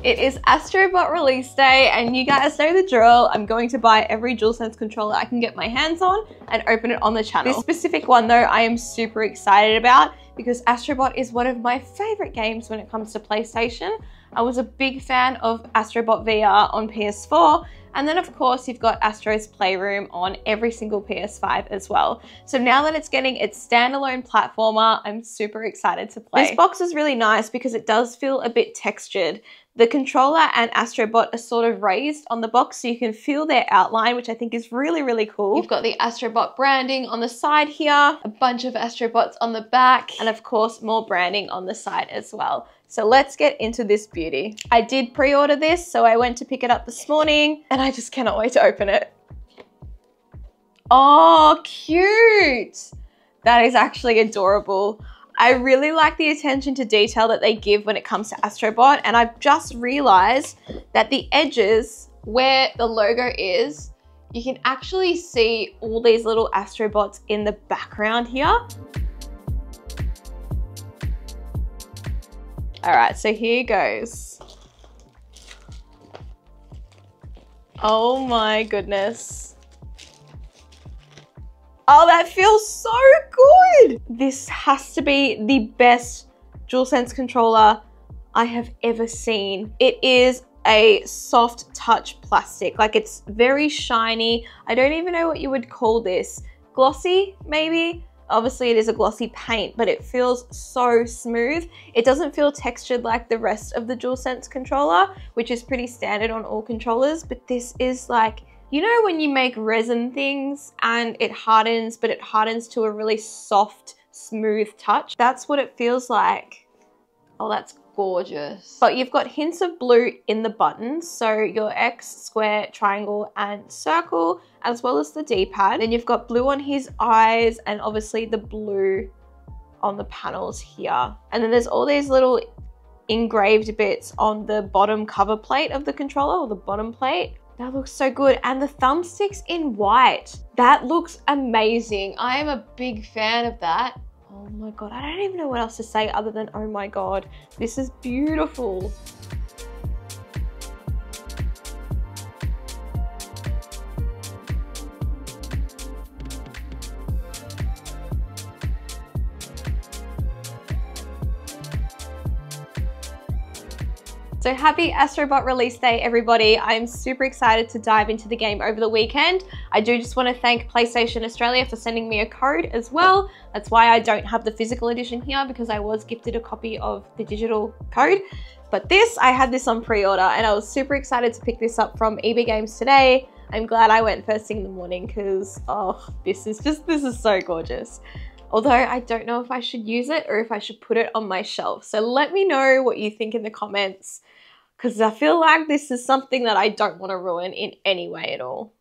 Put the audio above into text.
It is Astrobot release day and you guys know the drill. I'm going to buy every Dualsense controller I can get my hands on and open it on the channel. This specific one though, I am super excited about because Astrobot is one of my favorite games when it comes to PlayStation. I was a big fan of Astrobot VR on PS4, and then of course you've got Astro's Playroom on every single PS5 as well. So now that it's getting its standalone platformer, I'm super excited to play. This box is really nice because it does feel a bit textured. The controller and Astrobot are sort of raised on the box so you can feel their outline, which I think is really, really cool. You've got the Astrobot branding on the side here, a bunch of Astrobots on the back, and of course more branding on the side as well. So let's get into this beauty. I did pre-order this, so I went to pick it up this morning and I just cannot wait to open it. Oh, cute. That is actually adorable. I really like the attention to detail that they give when it comes to Astrobot, and I've just realized that the edges where the logo is, you can actually see all these little Astrobots in the background here. All right, so here goes. Oh my goodness. Oh, that feels so good. This has to be the best Dualsense controller I have ever seen. It is a soft touch plastic, like it's very shiny. I don't even know what you would call this. Glossy, maybe? Obviously it is a glossy paint, but it feels so smooth. It doesn't feel textured like the rest of the Dualsense controller, which is pretty standard on all controllers, but this is like, you know when you make resin things and it hardens, but it hardens to a really soft, smooth touch? That's what it feels like. Oh, that's gorgeous. But you've got hints of blue in the buttons, so your X, square, triangle, and circle, as well as the D-pad. Then you've got blue on his eyes and obviously the blue on the panels here. And then there's all these little engraved bits on the bottom cover plate of the controller, or the bottom plate. That looks so good. And the thumbsticks in white. That looks amazing. I am a big fan of that. Oh my God, I don't even know what else to say other than, oh my God, this is beautiful. So happy Astrobot release day, everybody. I'm super excited to dive into the game over the weekend. I do just want to thank PlayStation Australia for sending me a code as well. That's why I don't have the physical edition here, because I was gifted a copy of the digital code. But this, I had this on pre-order and I was super excited to pick this up from EB Games today. I'm glad I went first thing in the morning because, oh, this is so gorgeous. Although I don't know if I should use it or if I should put it on my shelf. So let me know what you think in the comments, because I feel like this is something that I don't want to ruin in any way at all.